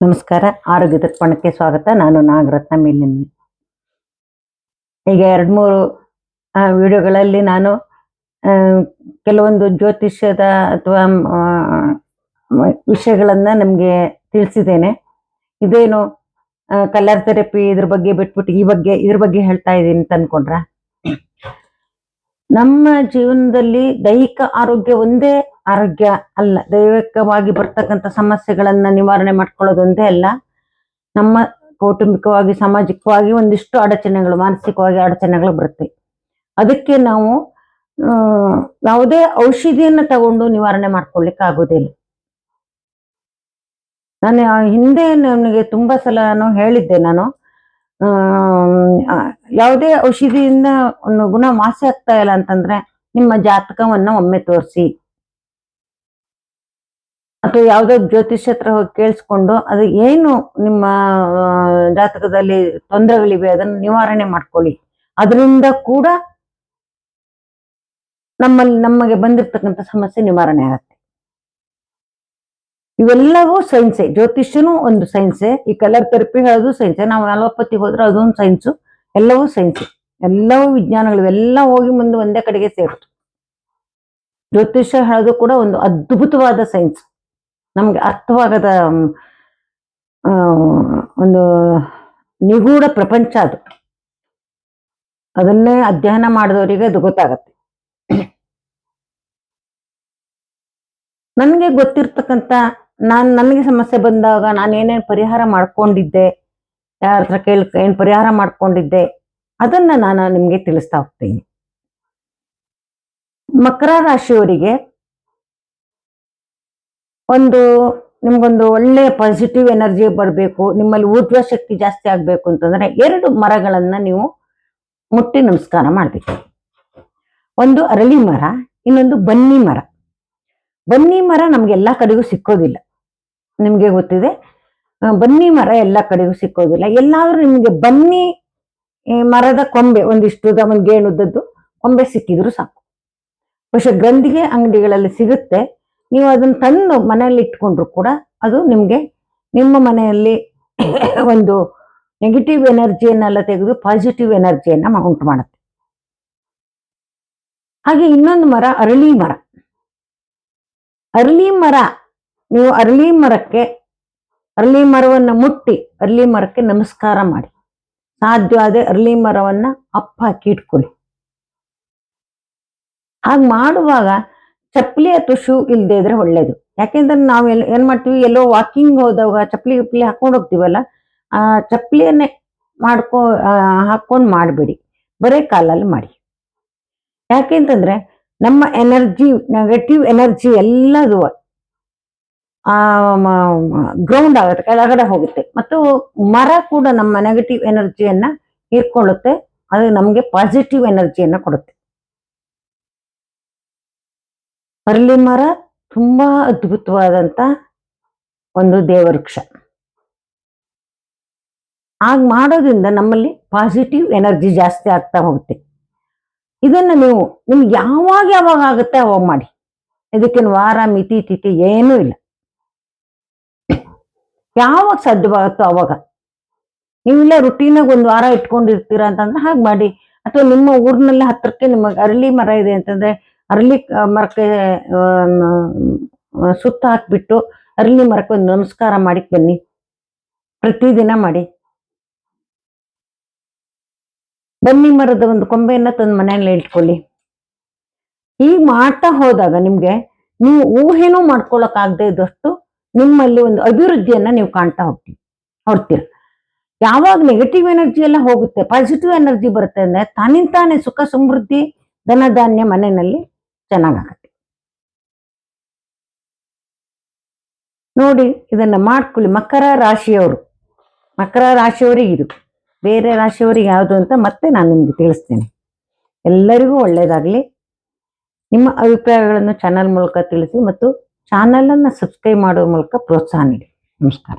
ನಮಸ್ಕಾರ. ಆರೋಗ್ಯ ದರ್ಪಣಕ್ಕೆ ಸ್ವಾಗತ. ನಾನು ನಾಗರತ್ನ ಮೇಲಿನ. ಈಗ 2-3 ವಿಡಿಯೋಗಳಲ್ಲಿ ನಾನು ಕೆಲವೊಂದು ಜ್ಯೋತಿಷ್ಯದ ಅಥವಾ ವಿಷಯಗಳನ್ನ ನಿಮಗೆ ತಿಳಿಸಿದ್ದೇನೆ. ಇದೇನು ಕಲರ್ ಥೆರಪಿ ಇದ್ರ ಬಗ್ಗೆ ಬಿಟ್ಬಿಟ್ಟು ಇದ್ರ ಬಗ್ಗೆ ಹೇಳ್ತಾ ಇದ್ದೀನಿ ಅಂತ ಅನ್ಕೊಂಡ್ರ? ನಮ್ಮ ಜೀವನದಲ್ಲಿ ದೈಹಿಕ ಆರೋಗ್ಯ ಒಂದೇ ಆರೋಗ್ಯ ಅಲ್ಲ. ದೈವಿಕವಾಗಿ ಬರ್ತಕ್ಕಂಥ ಸಮಸ್ಯೆಗಳನ್ನ ನಿವಾರಣೆ ಮಾಡ್ಕೊಳ್ಳೋದೊಂದೇ ಅಲ್ಲ, ನಮ್ಮ ಕೌಟುಂಬಿಕವಾಗಿ ಸಾಮಾಜಿಕವಾಗಿ ಒಂದಿಷ್ಟು ಅಡಚಣೆಗಳು, ಮಾನಸಿಕವಾಗಿ ಅಡಚಣೆಗಳು ಬರುತ್ತೆ. ಅದಕ್ಕೆ ನಾವು ಯಾವುದೇ ಔಷಧಿಯನ್ನ ತಗೊಂಡು ನಿವಾರಣೆ ಮಾಡ್ಕೊಳ್ಳಿಕ್ಕೆ ಆಗೋದಿಲ್ಲ. ನಾನು ಹಿಂದೆ ನನಗೆ ತುಂಬಾ ಸಲ ಹೇಳಿದ್ದೆ, ನಾನು ಯಾವುದೇ ಔಷಧಿಯಿಂದ ಒಂದು ಗುಣ ವಾಸಿ ಆಗ್ತಾ ಇಲ್ಲ ಅಂತಂದ್ರೆ ನಿಮ್ಮ ಜಾತಕವನ್ನ ಒಮ್ಮೆ ತೋರಿಸಿ, ಅಥವಾ ಯಾವುದೋ ಜ್ಯೋತಿಷ್ಯ ಹತ್ರ ಹೋಗಿ ಕೇಳಿಸ್ಕೊಂಡು ಅದು ಏನು ನಿಮ್ಮ ಜಾತಕದಲ್ಲಿ ತೊಂದರೆಗಳಿವೆ ಅದನ್ನು ನಿವಾರಣೆ ಮಾಡ್ಕೊಳ್ಳಿ. ಅದರಿಂದ ಕೂಡ ನಮಗೆ ಬಂದಿರ್ತಕ್ಕಂಥ ಸಮಸ್ಯೆ ನಿವಾರಣೆ ಆಗತ್ತೆ. ಇವೆಲ್ಲವೂ ಸೈನ್ಸೆ. ಜ್ಯೋತಿಷ್ಯನೂ ಒಂದು ಸೈನ್ಸೆ, ಈ ಕಲರ್ ಥೆರಪಿ ಹೇಳೋದು ಸೈನ್ಸೆ, ನಾವು ಅಲೋಪತಿ ಹೋದ್ರೆ ಅದೊಂದು ಸೈನ್ಸು. ಎಲ್ಲವೂ ಸೈನ್ಸೆ, ಎಲ್ಲವೂ ವಿಜ್ಞಾನಗಳು, ಇವೆಲ್ಲ ಹೋಗಿ ಮುಂದೆ ಒಂದೇ ಕಡೆಗೆ ಸೇರಿತು. ಜ್ಯೋತಿಷ್ಯ ಹೇಳೋದು ಕೂಡ ಒಂದು ಅದ್ಭುತವಾದ ಸೈನ್ಸ್. ನಮ್ಗೆ ಅರ್ಥವಾಗದ ಒಂದು ನಿಗೂಢ ಪ್ರಪಂಚ ಅದು. ಅದನ್ನೇ ಅಧ್ಯಯನ ಮಾಡಿದವರಿಗೆ ಅದು ಗೊತ್ತಾಗತ್ತೆ. ನನಗೆ ಗೊತ್ತಿರ್ತಕ್ಕಂಥ, ನನಗೆ ಸಮಸ್ಯೆ ಬಂದಾಗ ನಾನು ಏನೇನು ಪರಿಹಾರ ಮಾಡ್ಕೊಂಡಿದ್ದೆ, ಯಾರ ಹತ್ರ ಏನ್ ಪರಿಹಾರ ಮಾಡ್ಕೊಂಡಿದ್ದೆ, ಅದನ್ನ ನಾನು ನಿಮ್ಗೆ ತಿಳಿಸ್ತಾ ಹೋಗ್ತೀನಿ. ಮಕರ ರಾಶಿಯವರಿಗೆ ನಿಮ್ಗೊಂದು ಒಳ್ಳೆ ಪಾಸಿಟಿವ್ ಎನರ್ಜಿ ಬರಬೇಕು, ನಿಮ್ಮಲ್ಲಿ ಊರ್ಧ್ವ ಶಕ್ತಿ ಜಾಸ್ತಿ ಆಗ್ಬೇಕು ಅಂತಂದ್ರೆ 2 ಮರಗಳನ್ನ ನೀವು ಮುಟ್ಟಿ ನಮಸ್ಕಾರ ಮಾಡ್ಬೇಕು. ಒಂದು ಅರಳಿ ಮರ, ಇನ್ನೊಂದು ಬನ್ನಿ ಮರ. ಬನ್ನಿ ಮರ ನಮ್ಗೆ ಎಲ್ಲಾ ಕಡೆಗೂ ಸಿಕ್ಕೋದಿಲ್ಲ, ನಿಮ್ಗೆ ಗೊತ್ತಿದೆ. ಬನ್ನಿ ಮರ ಎಲ್ಲಾ ಕಡೆಗೂ ಸಿಕ್ಕೋದಿಲ್ಲ. ಎಲ್ಲಾದ್ರೂ ನಿಮ್ಗೆ ಬನ್ನಿ ಮರದ ಕೊಂಬೆ ಒಂದಿಷ್ಟು ಒಂದು ಗೇಣುದ್ದದ್ದು ಕೊಂಬೆ ಸಿಕ್ಕಿದ್ರು ಸಾಕು. പക്ഷെ ಗಂಧಿಗೆ ಅಂಗಡಿಗಳಲ್ಲಿ ಸಿಗುತ್ತೆ. ನೀವು ಅದನ್ನ ತಂದು ಮನೆಯಲ್ಲಿ ಇಟ್ಕೊಂಡ್ರು ಕೂಡ ಅದು ನಿಮ್ಗೆ ನಿಮ್ಮ ಮನೆಯಲ್ಲಿ ಒಂದು ನೆಗೆಟಿವ್ ಎನರ್ಜಿಯನ್ನೆಲ್ಲ ತೆಗೆದು ಪಾಸಿಟಿವ್ ಎನರ್ಜಿಯನ್ನ ಉಂಟು ಮಾಡುತ್ತೆ. ಹಾಗೆ ಇನ್ನೊಂದು ಮರ ಅರಳಿ ಮರ. ಅರಳಿ ಮರ, ನೀವು ಅರಳಿ ಮರವನ್ನ ಮುಟ್ಟಿ ಅರಳಿ ಮರಕ್ಕೆ ನಮಸ್ಕಾರ ಮಾಡಿ. ಸಾಧ್ಯವಾದ ಅರಳಿ ಮರವನ್ನ ಹಾಕಿ ಇಟ್ಕೊಳ್ಳಿ. ಹಾಗೆ ಮಾಡುವಾಗ ಚಪ್ಪಲಿ ಅಥವಾ ಶೂ ಇಲ್ಲದೆ ಇದ್ರೆ ಒಳ್ಳೇದು. ಯಾಕೆಂದ್ರೆ ನಾವು ಏನ್ ಮಾಡ್ತೀವಿ, ಎಲ್ಲೋ ವಾಕಿಂಗ್ ಹೋದಾಗ ಚಪ್ಪಲಿ ಹಾಕೊಂಡು ಹೋಗ್ತೀವಲ್ಲ, ಆ ಚಪ್ಪಲಿಯನ್ನೇ ಹಾಕೊಂಡು ಮಾಡಬೇಡಿ, ಬರೇ ಕಾಲಲ್ಲಿ ಮಾಡಿ. ಯಾಕೆಂತಂದ್ರೆ ನಮ್ಮ ಎನರ್ಜಿ, ನೆಗೆಟಿವ್ ಎನರ್ಜಿ ಎಲ್ಲದು ಗ್ರೌಂಡ್ ಆಗುತ್ತೆ, ಕೆಳಗಡೆ ಹೋಗುತ್ತೆ. ಮತ್ತು ಮರ ಕೂಡ ನಮ್ಮ ನೆಗೆಟಿವ್ ಎನರ್ಜಿಯನ್ನ ಹೀರ್ಕೊಳ್ಳುತ್ತೆ, ಅದು ನಮ್ಗೆ ಪಾಸಿಟಿವ್ ಎನರ್ಜಿಯನ್ನ ಕೊಡುತ್ತೆ. ಅರಳಿ ಮರ ತುಂಬಾ ಅದ್ಭುತವಾದಂತ ಒಂದು ದೇವವೃಕ್ಷ. ಆಗ ಮಾಡೋದ್ರಿಂದ ನಮ್ಮಲ್ಲಿ ಪಾಸಿಟಿವ್ ಎನರ್ಜಿ ಜಾಸ್ತಿ ಆಗ್ತಾ ಹೋಗುತ್ತೆ. ಇದನ್ನ ನಿಮ್ಗೆ ಯಾವಾಗ ಆಗುತ್ತೆ ಅವಾಗ ಮಾಡಿ. ಇದಕ್ಕೇನು ವಾರ ಮಿತಿ ತಿಥಿ ಏನೂ ಇಲ್ಲ. ಯಾವಾಗ ಸಾಧ್ಯವಾಗುತ್ತೋ ಅವಾಗ. ನೀವಿಲ್ಲ ರುಟೀನಾಗ 1 ವಾರ ಇಟ್ಕೊಂಡಿರ್ತೀರಾ ಅಂತಂದ್ರೆ ಹಾಗೆ ಮಾಡಿ. ಅಥವಾ ನಿಮ್ಮ ಊರಿನಲ್ಲಿ ಹತ್ರಕ್ಕೆ ನಿಮಗೆ ಅರಳಿ ಮರ ಇದೆ ಅಂತಂದ್ರೆ ಅರಳಿ ಮರಕ್ಕೆ ಸುತ್ತ ಹಾಕ್ಬಿಟ್ಟು ಅರಳಿ ಮರಕ್ಕೆ ಒಂದು ನಮಸ್ಕಾರ ಮಾಡಿ ಬನ್ನಿ. ಪ್ರತಿದಿನ ಮಾಡಿ. ಬನ್ನಿ ಮರದ ಒಂದು ಕೊಂಬೆಯನ್ನ ತಂದು ಮನೆಯಲ್ಲಿ ಇಟ್ಕೊಳ್ಳಿ. ಈಗ ಮಾಡ್ತಾ ಹೋದಾಗ ನಿಮ್ಗೆ ನೀವು ಊಹೆನೂ ಮಾಡ್ಕೊಳಕ್ ಆಗದೆ ಇದ್ದಷ್ಟು ನಿಮ್ಮಲ್ಲಿ ಒಂದು ಅಭಿವೃದ್ಧಿಯನ್ನ ನೀವು ಕಾಣ್ತಾ ಹೊರ್ತೀರ. ಯಾವಾಗ ನೆಗೆಟಿವ್ ಎನರ್ಜಿ ಎಲ್ಲ ಹೋಗುತ್ತೆ, ಪಾಸಿಟಿವ್ ಎನರ್ಜಿ ಬರುತ್ತೆ ಅಂದ್ರೆ ತಾನಿಂತಾನೆ ಸುಖ ಸಮೃದ್ಧಿ ಧನಧಾನ್ಯ ಮನೆಯಲ್ಲಿ ಚೆನ್ನಾಗತ್ತೆ. ನೋಡಿ, ಇದನ್ನ ಮಾಡ್ಕೊಳ್ಳಿ. ಮಕರ ರಾಶಿಯವರಿಗೆ ಇದು. ಬೇರೆ ರಾಶಿಯವರಿಗೆ ಯಾವುದು ಅಂತ ಮತ್ತೆ ನಾನು ನಿಮ್ಗೆ ತಿಳಿಸ್ತೇನೆ. ಎಲ್ಲರಿಗೂ ಒಳ್ಳೇದಾಗ್ಲಿ. ನಿಮ್ಮ ಅಭಿಪ್ರಾಯಗಳನ್ನು ಚಾನಲ್ ಮೂಲಕ ತಿಳಿಸಿ ಮತ್ತು ಚಾನಲ್ ಅನ್ನ ಸಬ್ಸ್ಕ್ರೈಬ್ ಮಾಡುವ ಮೂಲಕ ಪ್ರೋತ್ಸಾಹ ನೀಡಿ. ನಮಸ್ಕಾರ.